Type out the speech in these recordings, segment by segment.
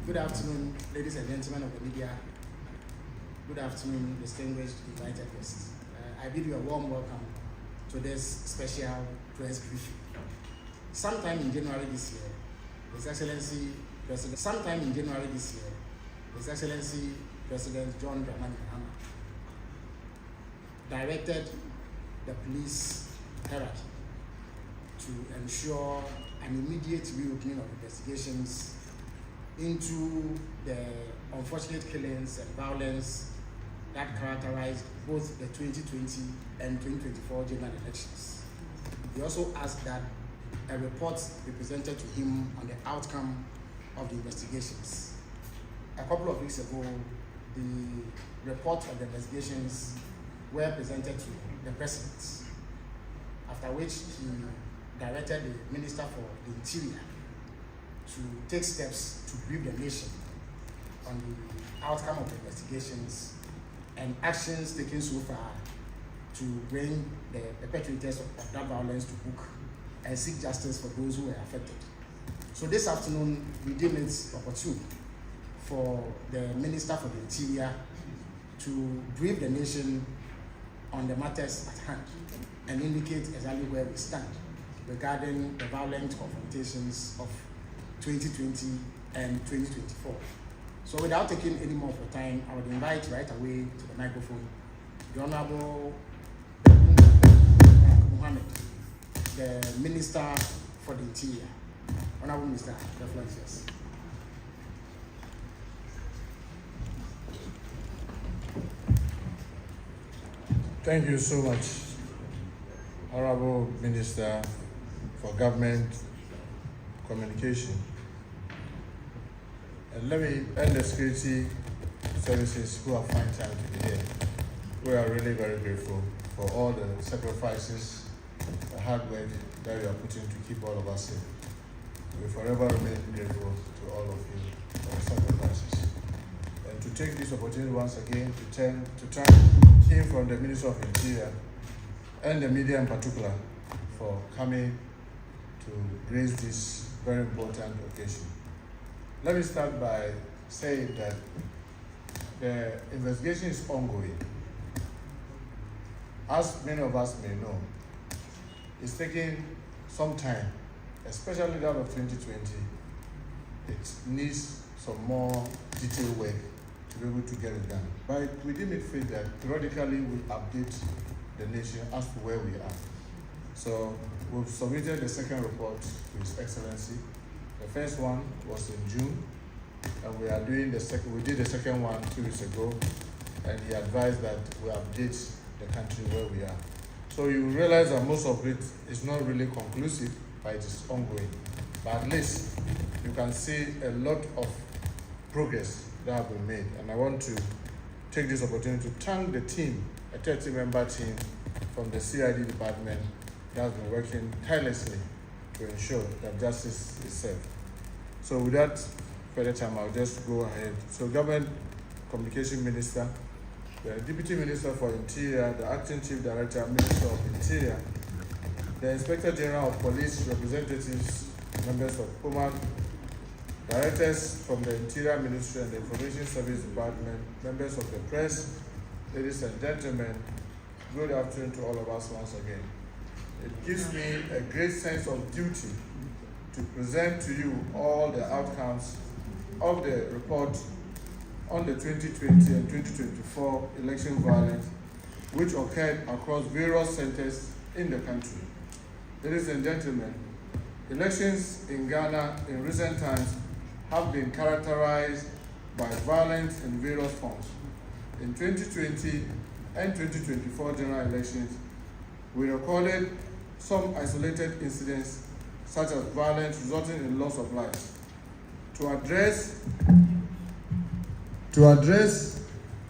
Good afternoon, ladies and gentlemen of the media. Good afternoon, distinguished invited guests. I bid you a warm welcome to this special press briefing. Sometime in January this year, His Excellency President John Dramani Mahama directed the police hierarchy to ensure an immediate reopening of investigations into the unfortunate killings and violence that characterized both the 2020 and 2024 general elections. He also asked that a report be presented to him on the outcome of the investigations. A couple of weeks ago, the report of the investigations were presented to the President, after which he directed the Minister for the Interior to take steps to brief the nation on the outcome of the investigations and actions taken so far to bring the perpetrators of that violence to book and seek justice for those who were affected. So this afternoon, we deem it opportune for the Minister for the Interior to brief the nation on the matters at hand and indicate exactly where we stand regarding the violent confrontations of 2020 and 2024. So without taking any more of your time, I would invite right away to the microphone the Honorable Mohammed, the Minister for the Interior. Honorable Minister, the floor is yours. Thank you so much, Honorable Minister for Government Communication. And let me end the security services who have found time to be here. We are really very grateful for all the sacrifices, the hard work that you are putting to keep all of us safe. We forever remain grateful to all of you for the sacrifices. And to take this opportunity once again to thank him from the Minister of Interior and the media in particular for coming to grace this very important occasion. Let me start by saying that the investigation is ongoing. As many of us may know, it's taking some time, especially that of 2020. It needs some more detailed work to be able to get it done. But we deem it fit that periodically we'll update the nation as to where we are. So we've submitted the second report to His Excellency. The first one was in June, and we are doing the second. We did the second one 2 weeks ago, and he advised that we update the country where we are. So you realize that most of it is not really conclusive, but it is ongoing. But at least you can see a lot of progress that have been made. And I want to take this opportunity to thank the team, a 30-member team from the CID department that has been working tirelessly to ensure that justice is served. So without further time, I'll just go ahead. So Government Communication Minister, the Deputy Minister for Interior, the Acting Chief Director, Minister of Interior, the Inspector General of Police, representatives, members of POMAC, directors from the Interior Ministry and the Information Service Department, members of the press, ladies and gentlemen, good afternoon to all of us once again. It gives me a great sense of duty to present to you all the outcomes of the report on the 2020 and 2024 election violence which occurred across various centers in the country. Ladies and gentlemen, elections in Ghana in recent times have been characterized by violence in various forms. In 2020 and 2024 general elections, we recorded some isolated incidents such as violence resulting in loss of lives. To address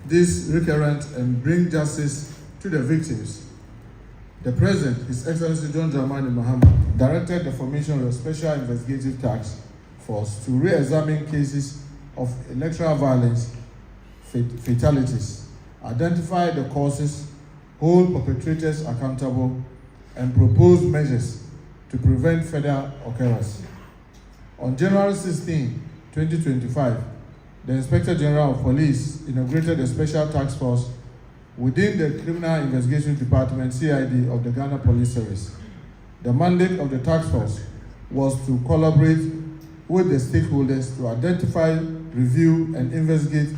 this recurrent and bring justice to the victims, the President, His Excellency John Dramani Mahama, directed the formation of a special investigative task force to re-examine cases of electoral violence fatalities, identify the causes, hold perpetrators accountable, and propose measures to prevent further occurrence. On January 16, 2025, the Inspector General of Police inaugurated a special task force within the Criminal Investigation Department, CID, of the Ghana Police Service. The mandate of the task force was to collaborate with the stakeholders to identify, review, and investigate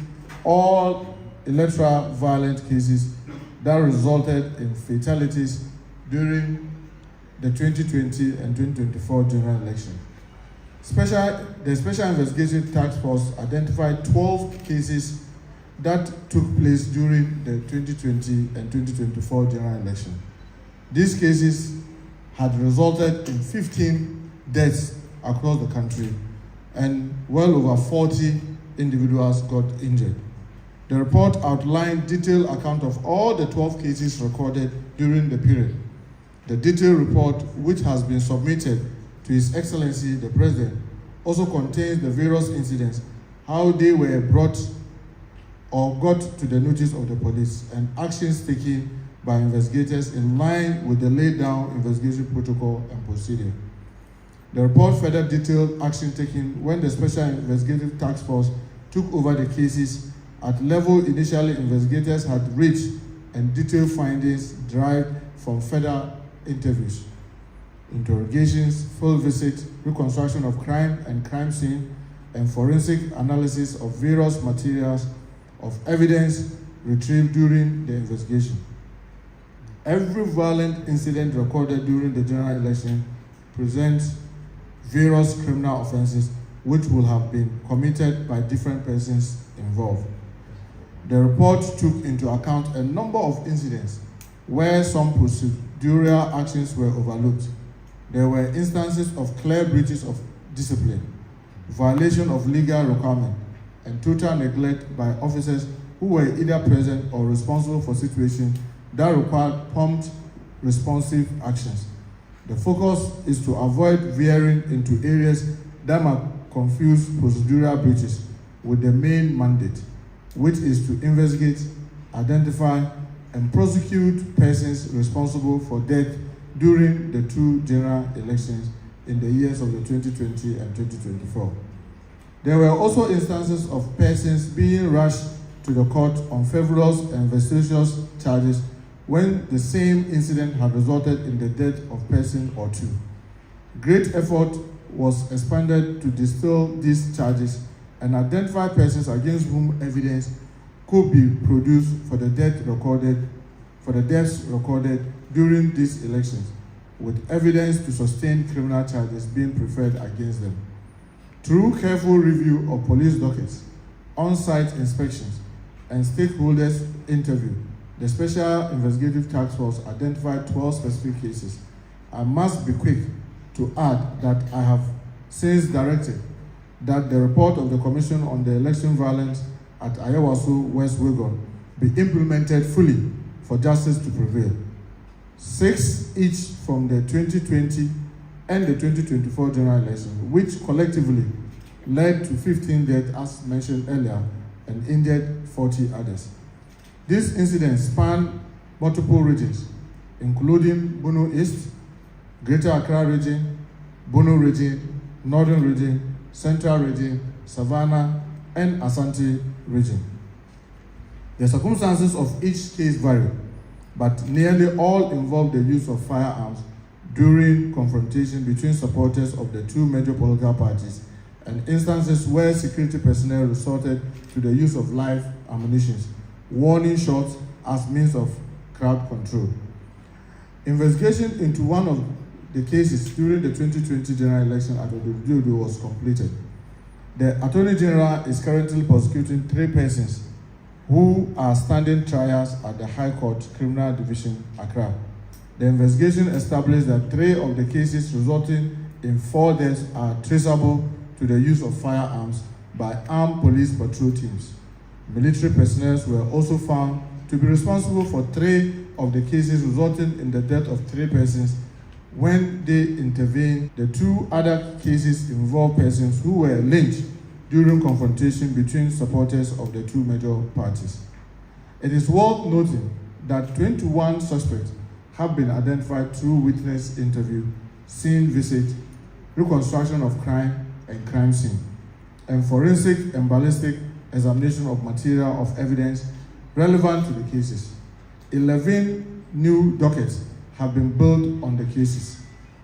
all electoral violent cases that resulted in fatalities during the 2020 and 2024 general election. The Special Investigation Task Force identified 12 cases that took place during the 2020 and 2024 general election. These cases had resulted in 15 deaths across the country, and well over 40 individuals got injured. The report outlined detailed account of all the 12 cases recorded during the period. The detailed report, which has been submitted to His Excellency the President, also contains the various incidents, how they were brought or got to the notice of the police, and actions taken by investigators in line with the laid down investigation protocol and procedure. The report further detailed action taken when the Special Investigative Task Force took over the cases at level initially investigators had reached, and detailed findings derived from further interviews, interrogations, field visits, reconstruction of crime and crime scene, and forensic analysis of various materials of evidence retrieved during the investigation. Every violent incident recorded during the general election presents various criminal offenses which will have been committed by different persons involved. The report took into account a number of incidents where some procedural actions were overlooked. There were instances of clear breaches of discipline, violation of legal requirement, and total neglect by officers who were either present or responsible for situations that required prompt, responsive actions. The focus is to avoid veering into areas that might confuse procedural breaches with the main mandate, which is to investigate, identify, and prosecute persons responsible for death during the two general elections in the years of the 2020 and 2024. There were also instances of persons being rushed to the court on frivolous and vexatious charges when the same incident had resulted in the death of person or two. Great effort was expended to distill these charges and identify persons against whom evidence could be produced for the deaths recorded during these elections, with evidence to sustain criminal charges being preferred against them. Through careful review of police dockets, on-site inspections, and stakeholders interview, the Special Investigative Task Force identified 12 specific cases. I must be quick to add that I have since directed that the report of the Commission on the Election Violence at Ayawaso, West Wuogon, be implemented fully for justice to prevail. 6 each from the 2020 and the 2024 general election, which collectively led to 15 deaths as mentioned earlier and injured 40 others. These incidents span multiple regions, including Bono East, Greater Accra region, Bono region, Northern region, Central region, Savannah, and Asante region. The circumstances of each case vary, but nearly all involve the use of firearms during confrontation between supporters of the two major political parties, and instances where security personnel resorted to the use of live ammunition, warning shots as means of crowd control. Investigation into one of the cases during the 2020 general election at Ododo was completed. The Attorney General is currently prosecuting 3 persons who are standing trials at the High Court Criminal Division, Accra. The investigation established that 3 of the cases resulting in 4 deaths are traceable to the use of firearms by armed police patrol teams. Military personnel were also found to be responsible for 3 of the cases resulting in the death of 3 persons when they intervened. The 2 other cases involved persons who were lynched during confrontation between supporters of the 2 major parties. It is worth noting that 21 suspects have been identified through witness interview, scene visit, reconstruction of crime, and crime scene. and forensic and ballistic examination of material of evidence relevant to the cases. 11 new dockets have been built on the cases.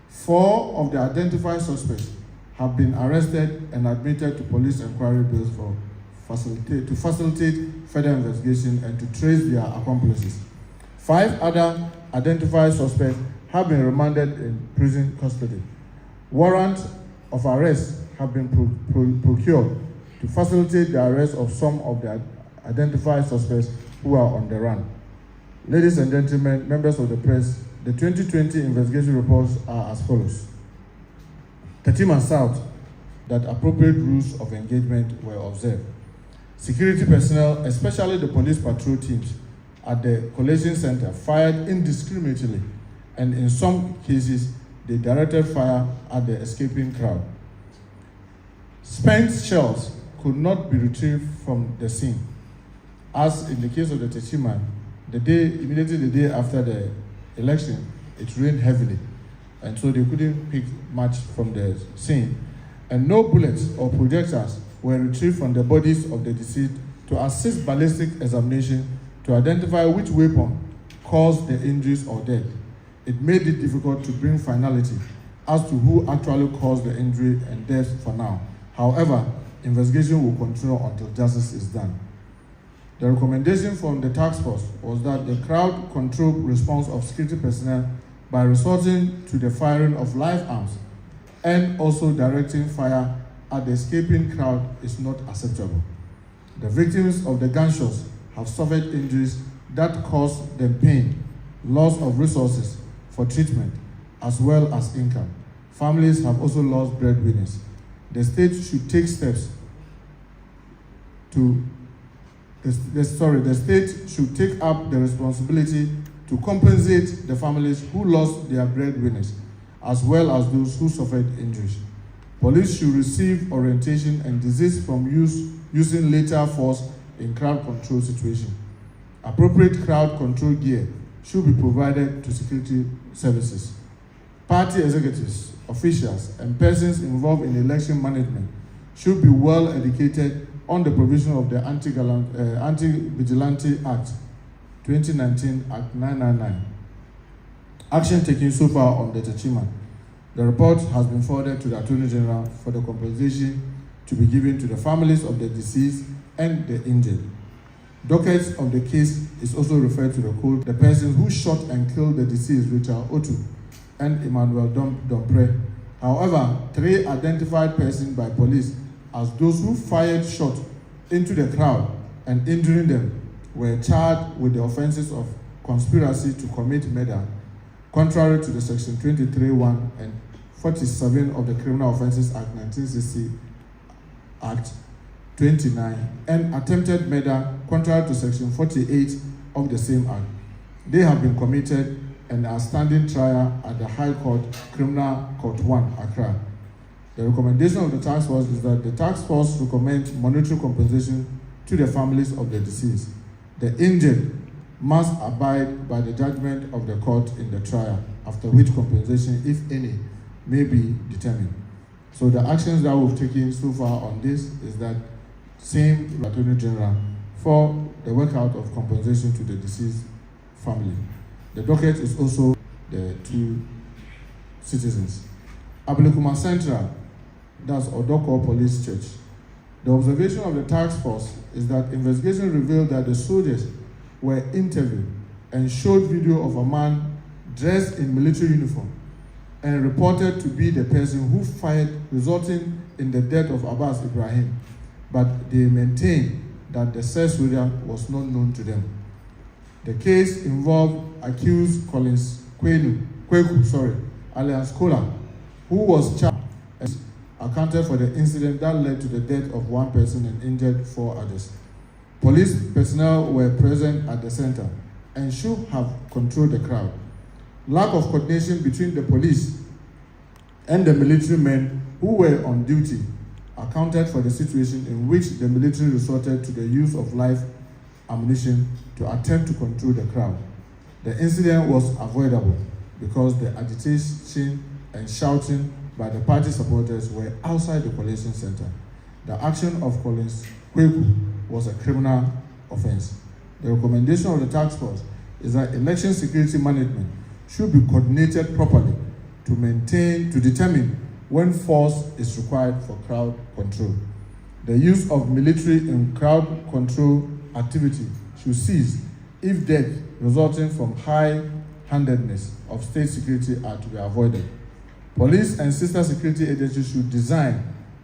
4 of the identified suspects have been arrested and admitted to police inquiry bills to facilitate further investigation and to trace their accomplices. 5 other identified suspects have been remanded in prison custody. Warrants of arrest have been procured to facilitate the arrest of some of the identified suspects who are on the run. Ladies and gentlemen, members of the press, the 2020 investigation reports are as follows. Tetima South, that appropriate rules of engagement were observed. Security personnel, especially the police patrol teams at the collation center, fired indiscriminately, and in some cases, they directed fire at the escaping crowd. Spent shells could not be retrieved from the scene. As in the case of the Techiman, immediately the day after the election, it rained heavily, and so they couldn't pick much from the scene. And no bullets or projectiles were retrieved from the bodies of the deceased to assist ballistic examination to identify which weapon caused the injuries or death. It made it difficult to bring finality as to who actually caused the injury and death for now. However, investigation will continue until justice is done. The recommendation from the task force was that the crowd control response of security personnel by resorting to the firing of live arms and also directing fire at the escaping crowd is not acceptable. The victims of the gunshots have suffered injuries that cause them pain, loss of resources for treatment, as well as income. Families have also lost breadwinners. The state should take steps the state should take up the responsibility to compensate the families who lost their breadwinners, as well as those who suffered injuries. Police should receive orientation and desist from using lethal force in crowd control situations. Appropriate crowd control gear should be provided to security services. Party executives, officials, and persons involved in election management should be well educated on the provision of the Anti-Vigilante Act 2019, Act 999. Action taken so far on the Techiman. The report has been forwarded to the Attorney General for the compensation to be given to the families of the deceased and the injured. Dockets of the case is also referred to the court. The persons who shot and killed the deceased, Richard Otu and Emmanuel Dompre. However, 3 identified persons by police as those who fired shot into the crowd and injuring them were charged with the offenses of conspiracy to commit murder, contrary to the Section 23(1) and 47 of the Criminal Offences Act 1960, Act 29, and attempted murder, contrary to Section 48 of the same Act. They have been committed and are standing trial at the High Court, Criminal Court 1, Accra. The recommendation of the task force is that the task force recommends monetary compensation to the families of the deceased. The injured must abide by the judgment of the court in the trial, after which compensation, if any, may be determined. So the actions that we've taken so far on this is that same Attorney General for the workout of compensation to the deceased family. The docket is also the 2 citizens. Ablekuma Central, that's Odoko Police Church. The observation of the task force is that investigation revealed that the soldiers were interviewed and showed video of a man dressed in military uniform and reported to be the person who fired, resulting in the death of Abbas Ibrahim, but they maintained that the said soldier was not known to them. The case involved accused Collins Kweku, alias Kola, who was charged and accounted for the incident that led to the death of 1 person and injured 4 others. Police personnel were present at the center and should have controlled the crowd. Lack of coordination between the police and the military men who were on duty accounted for the situation in which the military resorted to the use of live ammunition to attempt to control the crowd. The incident was avoidable because the agitation and shouting by the party supporters were outside the collation center. The action of Collins Kweku was a criminal offense. The recommendation of the task force is that election security management should be coordinated properly to determine when force is required for crowd control. The use of military in crowd control activity should cease if death resulting from high-handedness of state security are to be avoided. Police and sister security agencies should design,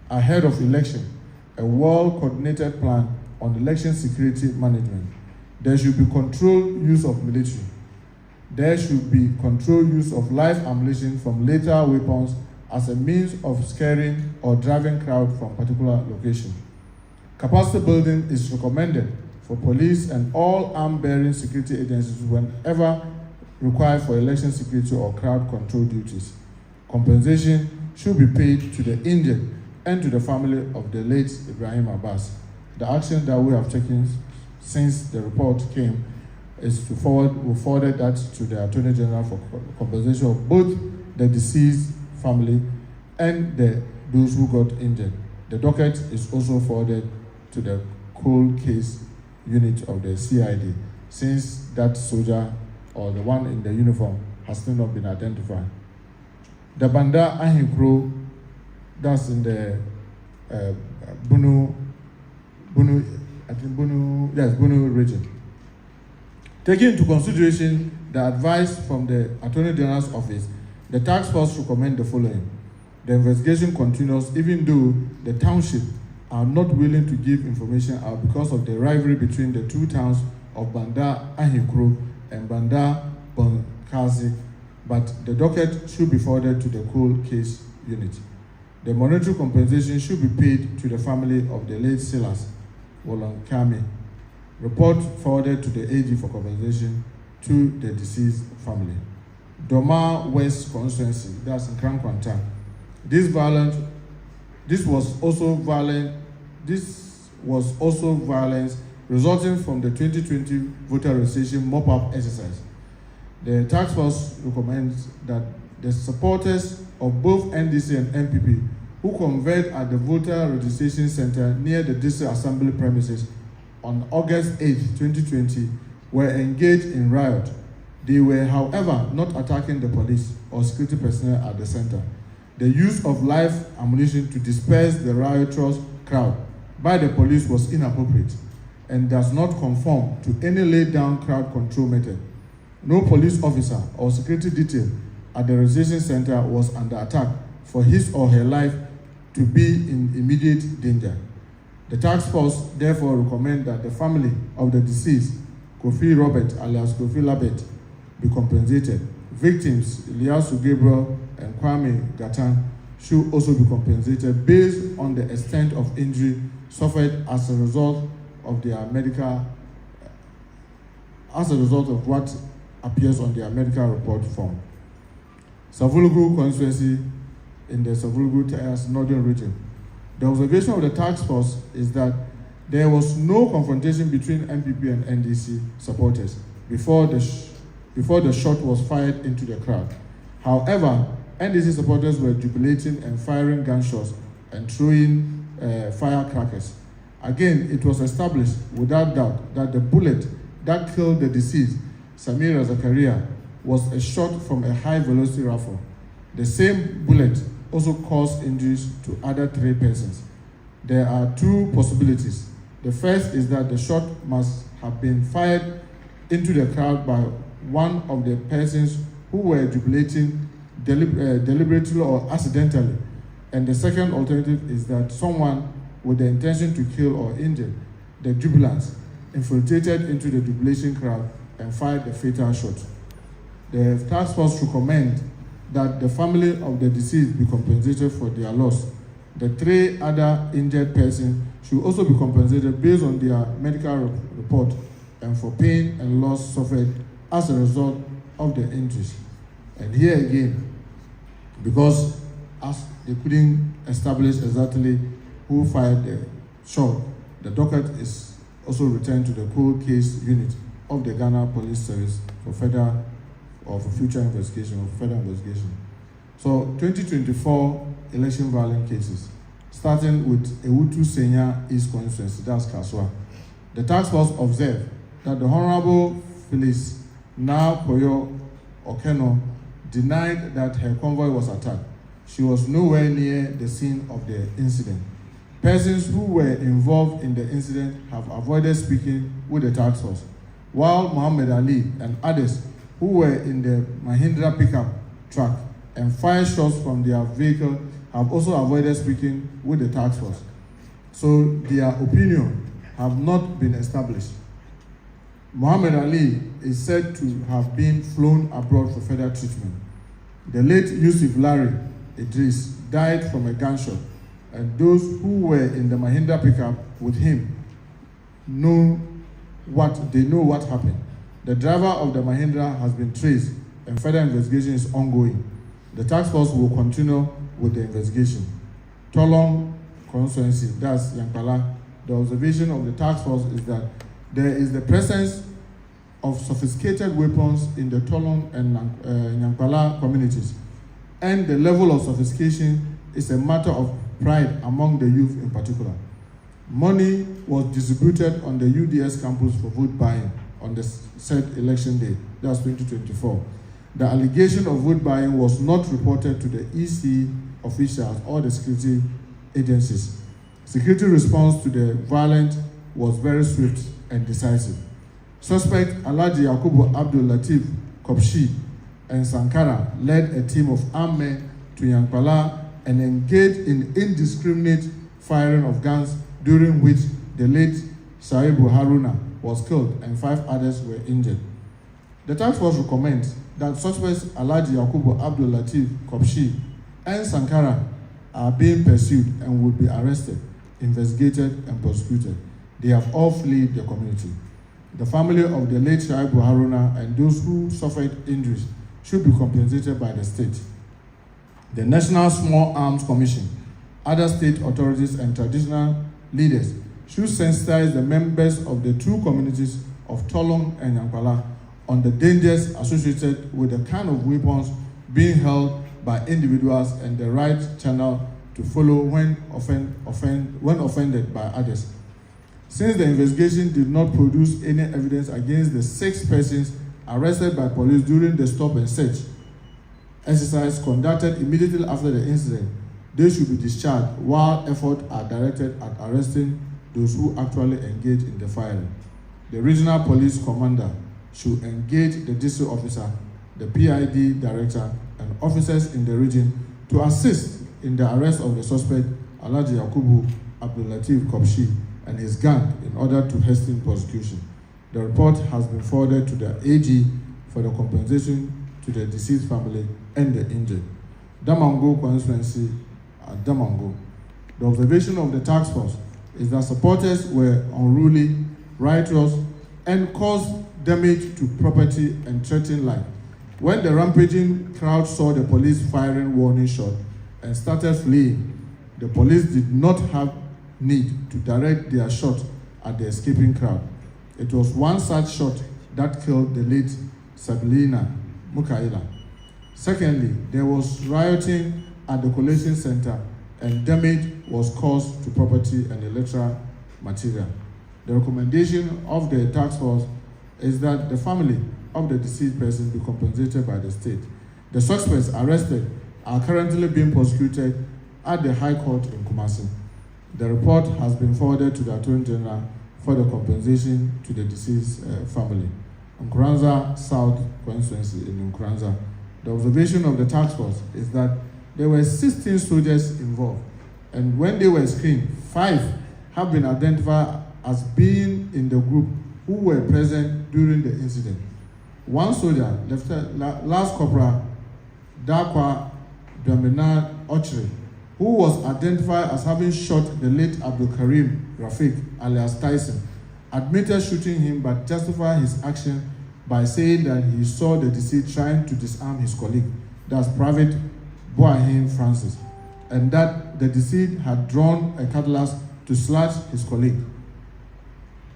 ahead of election, a well-coordinated plan on election security management. There should be controlled use of military. There should be controlled use of live ammunition from lethal weapons as a means of scaring or driving crowd from particular location. Capacity building is recommended for police and all arm-bearing security agencies whenever required for election security or crowd control duties. Compensation should be paid to the injured and to the family of the late Ibrahim Abbas. The action that we have taken since the report came is we forwarded that to the Attorney General for compensation of both the deceased family and those who got injured. The docket is also forwarded to the cold case unit of the CID, since that soldier or the one in the uniform has still not been identified. The Banda Ahinkro, that's in the Bunu region. Taking into consideration the advice from the Attorney General's office, the task force recommend the following. The investigation continues even though the township are not willing to give information out because of the rivalry between the two towns of Banda Ahinkro and Banda Bonkazi, but the docket should be forwarded to the cold case unit. The monetary compensation should be paid to the family of the late Silas Wolankame. Report forwarded to the AG for compensation to the deceased family. Doma West constituency, that's in Krankwanta. This was also violence resulting from the 2020 voter registration mop-up exercise. The task force recommends that the supporters of both NDC and MPP who converged at the voter registration center near the district assembly premises on August 8, 2020, were engaged in riot. They were, however, not attacking the police or security personnel at the center. The use of live ammunition to disperse the riotous crowd by the police was inappropriate and does not conform to any laid-down crowd control method. No police officer or security detail at the registration center was under attack for his or her life to be in immediate danger. The task force therefore recommends that the family of the deceased, Kofi Robert alias Kofi Labet, be compensated. Victims, Ilyasu Gabriel and Kwame Gatan, should also be compensated based on the extent of injury suffered as a result of what appears on their medical report form. Savulugu constituency in the Savulugu Tayas northern region. The observation of the task force is that there was no confrontation between MPP and NDC supporters before the shot was fired into the crowd. However, NDC supporters were jubilating and firing gunshots and throwing firecrackers. Again, it was established without doubt that the bullet that killed the deceased, Samira Zakaria, was a shot from a high-velocity rifle. The same bullet also caused injuries to other 3 persons. There are 2 possibilities. The first is that the shot must have been fired into the crowd by one of the persons who were jubilating deliberately or accidentally. And the second alternative is that someone with the intention to kill or injure the jubilants infiltrated into the jubilation crowd and fired the fatal shot. The task force recommends that the family of the deceased be compensated for their loss. The 3 other injured persons should also be compensated based on their medical report and for pain and loss suffered as a result of the injuries. And here again, because as they couldn't establish exactly who fired the shot, the docket is also returned to the cold case unit of the Ghana Police Service for further or for future investigation or further investigation. So 2024 election violence cases. starting with Ewutu Senya East Constituency, that's Kaswa. The task force observed that the Honorable Phyllis Na Koyo Okeno denied that her convoy was attacked. She was nowhere near the scene of the incident. Persons who were involved in the incident have avoided speaking with the task force, while Muhammad Ali and others who were in the Mahindra pickup truck and fired shots from their vehicle have also avoided speaking with the task force. So their opinion have not been established. Muhammad Ali is said to have been flown abroad for further treatment. The late Yusuf Larry Idris died from a gunshot, and those who were in the Mahindra pickup with him know what happened. The driver of the Mahindra has been traced and further investigation is ongoing. The task force will continue with the investigation. Tolong constituency, that's Yankala. The observation of the task force is that there is the presence of sophisticated weapons in the Tolong and Yankala communities, and the level of sophistication is a matter of pride among the youth in particular. Money was distributed on the UDS campus for vote buying on the said election day, that's 2024. The allegation of vote buying was not reported to the EC officials or the security agencies. Security response to the violence was very swift and decisive. Suspect Alhaji Yakubu Abdul Latif Kopshi and Sankara led a team of armed men to Yankpala and engaged in indiscriminate firing of guns, during which the late Shaibu Haruna was killed and 5 others were injured. The task force recommends that suspects Alhaji Yakubu Abdul Latif Kopshi and Sankara are being pursued and will be arrested, investigated, and prosecuted. They have all fled the community. The family of the late Shaibu Haruna and those who suffered injuries should be compensated by the state. The National Small Arms Commission, other state authorities, and traditional leaders should sensitize the members of the two communities of Tolong and Yankpala on the dangers associated with the kind of weapons being held by individuals and the right channel to follow when offended by others. Since the investigation did not produce any evidence against the 6 persons arrested by police during the stop and search exercise conducted immediately after the incident, they should be discharged while efforts are directed at arresting those who actually engaged in the firing. The regional police commander should engage the district officer, the PID director, and officers in the region to assist in the arrest of the suspect, Alhaji Yakubu Abdul Latif Kopshi, and his gang in order to hasten prosecution. The report has been forwarded to the AG for the compensation to the deceased family and the injured. Damango constituency at Damango. The observation of the task force is that supporters were unruly, riotous, and caused damage to property and threatened life. When the rampaging crowd saw the police firing warning shot and started fleeing, the police did not have need to direct their shot at the escaping crowd. It was one such shot that killed the late Sabilina Mukaila. Secondly, there was rioting at the collation center and damage was caused to property and electoral material. The recommendation of the task force is that the family of the deceased person be compensated by the state. The suspects arrested are currently being prosecuted at the High Court in Kumasi. The report has been forwarded to the Attorney General for the compensation to the deceased family. Nkuranza South constituency in Nkuranza. The observation of the task force is that there were 16 soldiers involved, and when they were screened, 5 have been identified as being in the group who were present during the incident. One soldier, Last Corporal Dakwa Dwamina Ochre, who was identified as having shot the late Abdul Karim Rafiq alias Tyson, admitted shooting him but justified his action by saying that he saw the deceased trying to disarm his colleague, that's Private Boahin Francis, and that the deceased had drawn a cutlass to slash his colleague.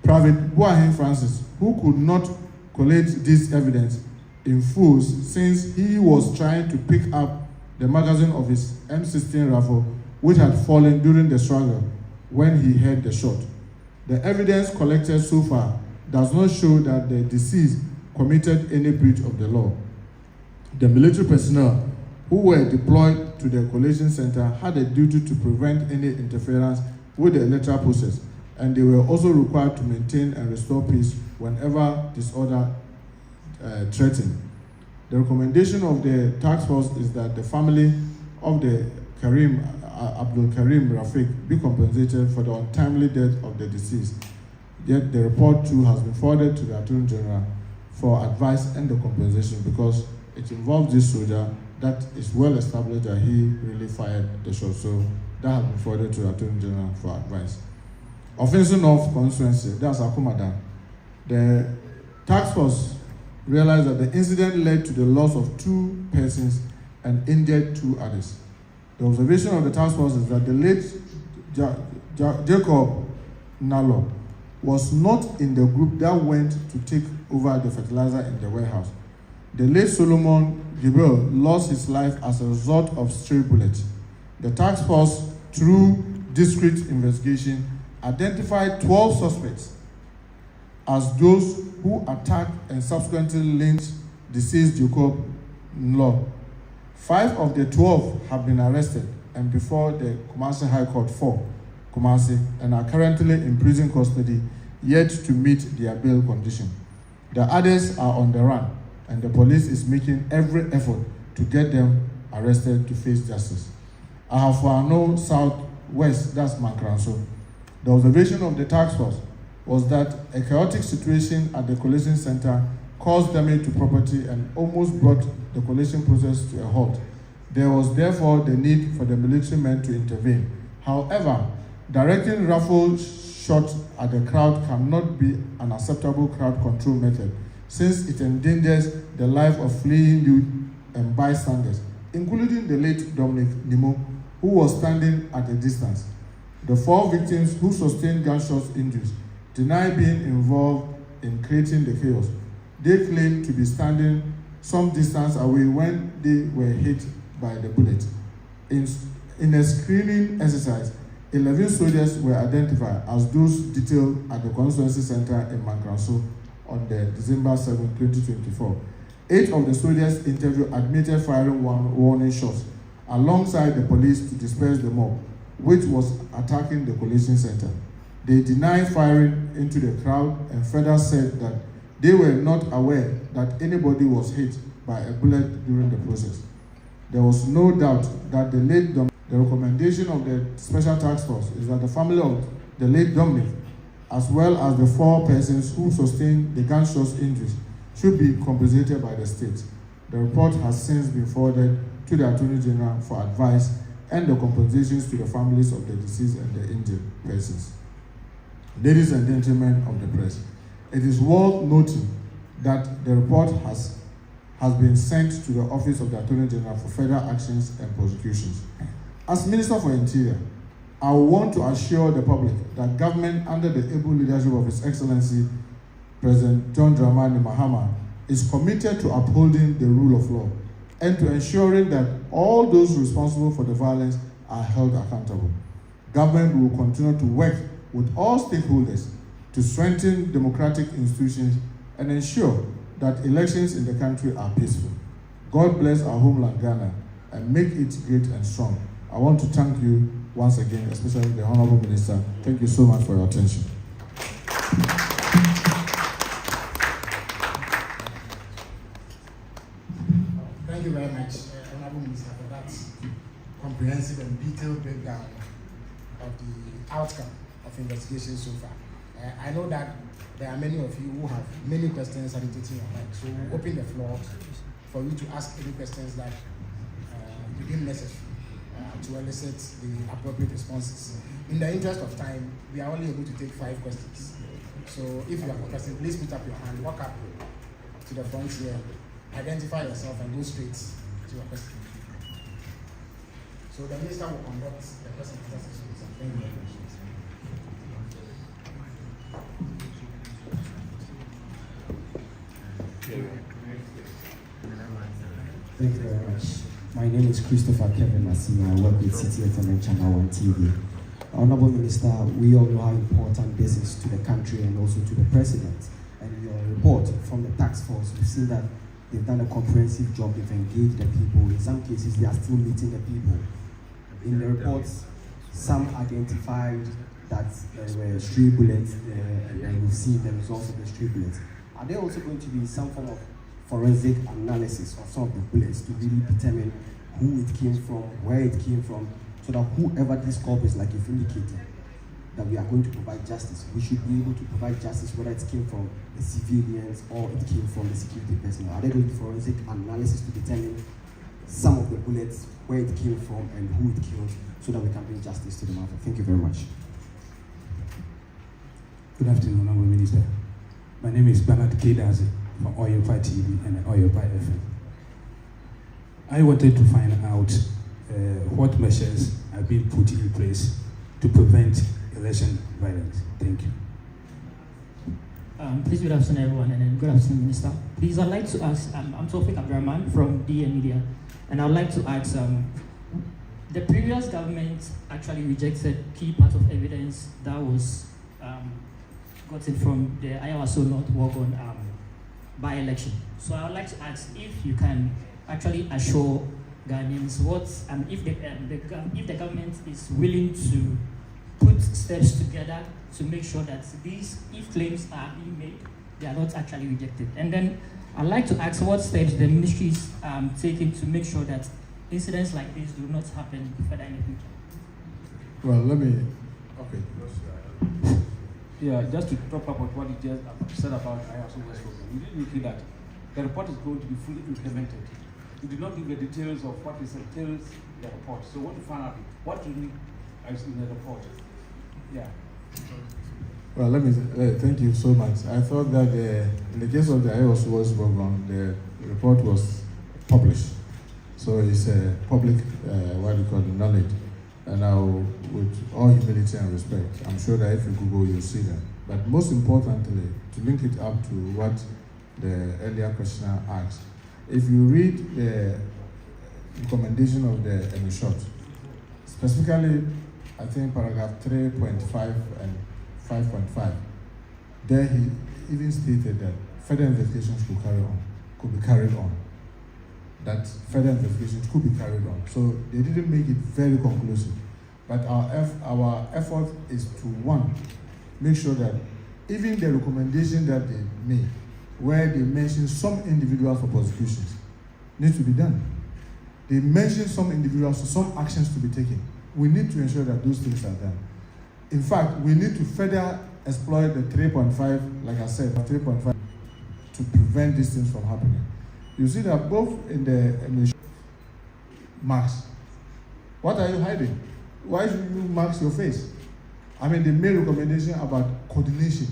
Private Boahin Francis, who could not collate this evidence in full since he was trying to pick up the magazine of his M16 rifle which had fallen during the struggle when he heard the shot. The evidence collected so far does not show that the deceased committed any breach of the law. The military personnel who were deployed to the collation center had a duty to prevent any interference with the electoral process, and they were also required to maintain and restore peace whenever disorder threatened. The recommendation of the task force is that the family of the Abdul Karim Rafiq be compensated for the untimely death of the deceased. Yet the report too has been forwarded to the Attorney General for advice and the compensation, because it involves this soldier that is well established that he really fired the shot. So that has been forwarded to the Attorney General for advice. Offensive North constituency, that's Akumadan. The task force realized that the incident led to the loss of 2 persons and injured 2 others. The observation of the task force is that the late Jacob Nalo was not in the group that went to take over the fertilizer in the warehouse. The late Solomon Gibbel lost his life as a result of stray bullets. The task force, through discreet investigation, identified 12 suspects as those who attacked and subsequently lynched deceased Jacob Nlo. 5 of the 12 have been arrested and before the Kumasi High Court for Kumasi and are currently in prison custody, yet to meet their bail condition. The others are on the run, and the police is making every effort to get them arrested to face justice. Ahafano Southwest, that's Mankranso. The observation of the task force was that a chaotic situation at the collation center caused damage to property and almost brought the collation process to a halt. There was therefore the need for the military men to intervene. However, directing rifle shots at the crowd cannot be an acceptable crowd control method, since it endangers the life of fleeing youth and bystanders, including the late Dominic Nimo, who was standing at a distance. The 4 victims who sustained gunshot injuries deny being involved in creating the chaos. They claim to be standing some distance away when they were hit by the bullet. In a screening exercise, 11 soldiers were identified as those detailed at the constituency center in Mankranso on the December 7, 2024. 8 of the soldiers interviewed admitted firing warning shots alongside the police to disperse the mob, which was attacking the collation center. They denied firing into the crowd and further said that they were not aware that anybody was hit by a bullet during the process. There was no doubt that the recommendation of the Special Task Force is that the family of the late Dominic, as well as the 4 persons who sustained the gunshot injuries, should be compensated by the state. The report has since been forwarded to the Attorney General for advice and the compensations to the families of the deceased and the injured persons. Ladies and gentlemen of the press, it is worth noting that the report has been sent to the Office of the Attorney General for further actions and prosecutions. As Minister for Interior, I want to assure the public that government, under the able leadership of His Excellency President John Dramani Mahama, is committed to upholding the rule of law and to ensuring that all those responsible for the violence are held accountable. Government will continue to work with all stakeholders to strengthen democratic institutions and ensure that elections in the country are peaceful. God bless our homeland Ghana and make it great and strong. I want to thank you once again, especially the Honorable Minister. Thank you so much for your attention. Thank you very much, Honorable Minister, for that comprehensive and detailed breakdown of the outcome of investigation so far. I know that there are many of you who have many questions agitating your mind, so we'll open the floor for you to ask any questions that you deem necessary to elicit the appropriate responses. In the interest of time, we are only able to take 5 questions. So if you have a question, please put up your hand, walk up to the front here, identify yourself and go straight to your question. So the minister will conduct the question and answer session. Thank you very much. Thank you very much. My name is Christopher Kevin Masina. I work with CTFM and Channel 1 TV. Honorable Minister, we all know how important this is to the country and also to the President. And your report from the task force, we've seen that they've done a comprehensive job. They've engaged the people. In some cases, they are still meeting the people. In the reports, some identified that there were stray bullets, and we've seen the results of the stray bullets. Are there also going to be some form of forensic analysis of some of the bullets to really determine who it came from, where it came from, so that whoever this culprit is, like you've indicated, that we are going to provide justice. We should be able to provide justice whether it came from the civilians or it came from the security personnel. Are there going to be forensic analysis to determine some of the bullets, where it came from and who it killed, so that we can bring justice to the matter? Thank you very much. Good afternoon, Honorable Minister. My name is Bernard Kedazi from Oyopa TV and Oyopa FM. I wanted to find out what measures are being put in place to prevent election violence. Thank you. Please, good afternoon, everyone, and good afternoon, Minister. Please, I'd like to ask, I'm Tawfiq Abdurrahman from DN Media, and I'd like to ask, the previous government actually rejected key part of evidence that was gotten from the Ayawaso North Wagon by-election. So I would like to ask if you can actually assure Ghanaians if the government is willing to put steps together to make sure that if claims are being made, they are not actually rejected. And then I'd like to ask what steps the ministry is taking to make sure that incidents like this do not happen further in the future. Well, okay. Yeah, just to top up on what you just said about Ayawaso West Program, we did indicate that the report is going to be fully implemented. We did not give the details of what entails the report. So what you find out, what you need is in the report. Yeah. Well, thank you so much. I thought that in the case of the Ayawaso West Program, the report was published. So it's a public, knowledge. And now, with all humility and respect, I'm sure that if you Google, you'll see that. But most importantly, to link it up to what the earlier questioner asked, if you read the recommendation of the short, specifically, I think paragraph 3.5 and 5.5, there he even stated that further investigations could be carried on. That further investigations could be carried on. So they didn't make it very conclusive. But our effort is to, one, make sure that even the recommendation that they made, where they mention some individuals for prosecutions, needs to be done. They mention some individuals, so some actions to be taken. We need to ensure that those things are done. In fact, we need to further exploit the 3.5, like I said, 3.5, to prevent these things from happening. You see that both in the marks. What are you hiding? Why should you mask your face? I mean, they made recommendation about coordination.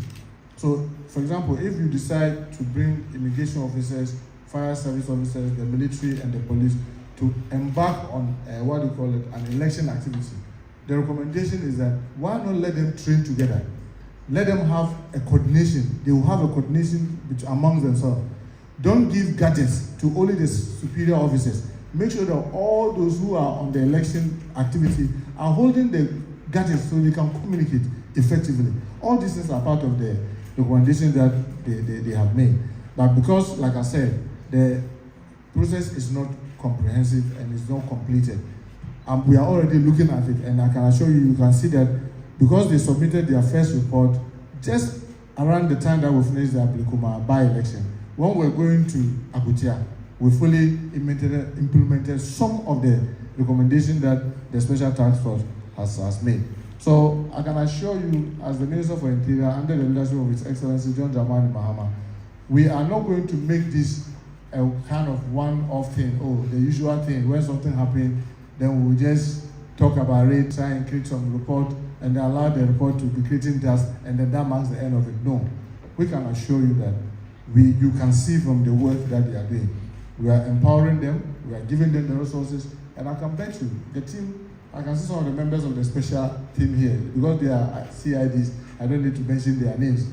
So, for example, if you decide to bring immigration officers, fire service officers, the military and the police to embark on an election activity, the recommendation is that why not let them train together? Let them have a coordination. They will have a coordination among themselves. Don't give gadgets to only the superior officers. Make sure that all those who are on the election activity are holding the gadgets so they can communicate effectively. All these things are part of the recommendation that they have made. But because, like I said, the process is not comprehensive and is not completed, we are already looking at it, and I can assure you, you can see that because they submitted their first report just around the time that we finished the Ablikuma by-election. When we're going to Abuja, we fully implemented some of the recommendations that the Special Task Force has made. So I can assure you, as the Minister for Interior, under the leadership of His Excellency John Dramani Mahama, we are not going to make this a kind of one-off thing, the usual thing, when something happens, then we'll just talk about it, try and create some report, and allow the report to be creating dust, and then that marks the end of it. No, we can assure you that you can see from the work that they are doing. We are empowering them, we are giving them the resources, and I can bet you, the team, I can see some of the members of the special team here, because they are CIDs, I don't need to mention their names.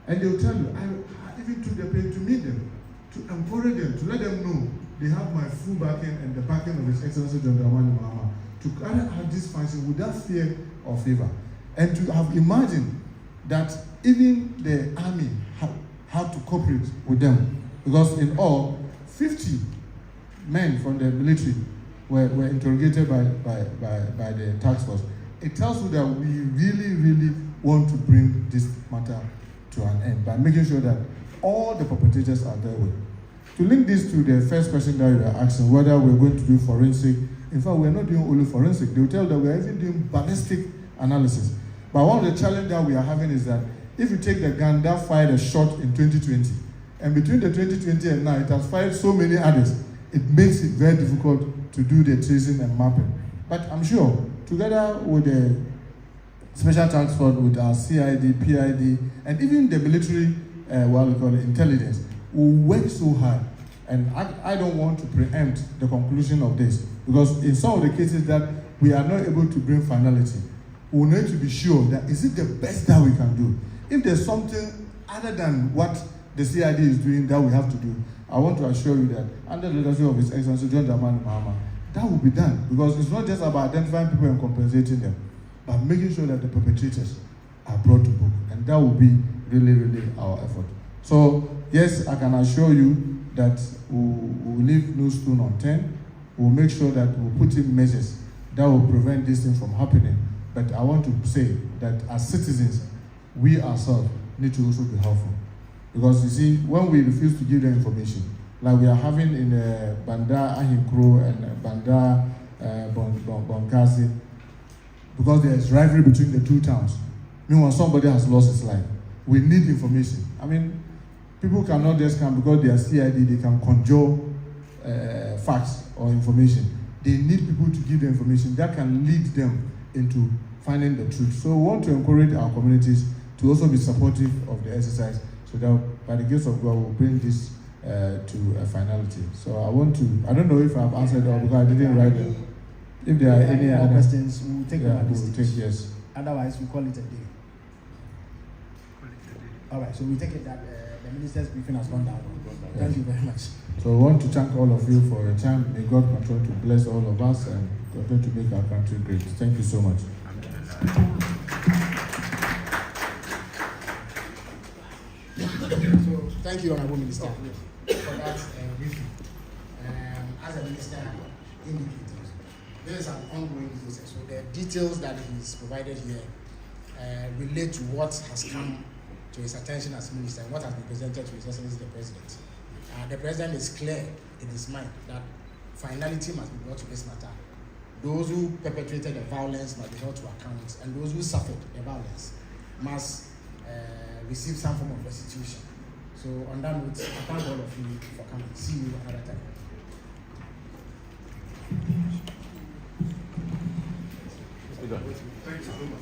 And they'll tell you, I even took the pain to meet them, to encourage them, to let them know they have my full backing and the backing of His Excellency John Dramani Mahama to carry out this function without fear or favor. And to have imagined that even the army had to cooperate with them. Because in all, 50 men from the military were interrogated by the task force. It tells you that we really, really want to bring this matter to an end by making sure that all the perpetrators are dealt with. To link this to the first question that you were asking, whether we're going to do forensic, in fact, we're not doing only forensic. They will tell that we're even doing ballistic analysis. But one of the challenges that we are having is that if you take the gun that fired a shot in 2020, and between the 2020 and now, it has fired so many others, it makes it very difficult to do the tracing and mapping. But I'm sure, together with the special task force, with our CID, PID, and even the military, intelligence, will work so hard. And I don't want to preempt the conclusion of this, because in some of the cases that we are not able to bring finality, we need to be sure that is it the best that we can do. If there's something other than what the CID is doing that we have to do, I want to assure you that under the leadership of His Excellency John Dramani Mahama, that will be done. Because it's not just about identifying people and compensating them, but making sure that the perpetrators are brought to book. And that will be really, really our effort. So, yes, I can assure you that we'll leave no stone unturned. We'll make sure that we'll put in measures that will prevent this thing from happening. But I want to say that as citizens, we ourselves need to also be helpful. Because you see, when we refuse to give them information, like we are having in Banda Ahinkro and Banda Bonkasi, because there is rivalry between the two towns. Meanwhile, somebody has lost his life. We need information. I mean, people cannot just come because they are CID, they can conjure facts or information. They need people to give them information that can lead them into finding the truth. So we want to encourage our communities to also be supportive of the exercise, so that by the grace of God, we'll bring this to a finality. So I don't know if I've answered all because I didn't write them. If there are any other questions, we'll take them at this stage. Yes. Otherwise, we call it a day. All right, so we take it that the minister's briefing has gone down. Thank you very much. So we want to thank all of you for your time. May God continue to bless all of us and continue to make our country great. Thank you so much. So thank you, Honorable Minister, for that briefing. As the Minister indicated, there is an ongoing process. So the details that he's provided here relate to what has come to his attention as Minister and what has been presented to His Excellency the President. The President is clear in his mind that finality must be brought to this matter. Those who perpetrated the violence must be held to account, and those who suffered the violence must receive some form of restitution. So on that note, I thank all of you for coming. See you another time. Thank you so much.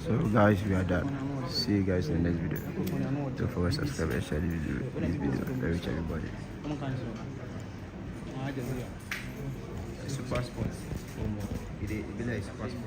So guys, we are done. See you guys in the next video. Don't forget to subscribe and share this video. Reach everybody. It's a passport. It is a passport.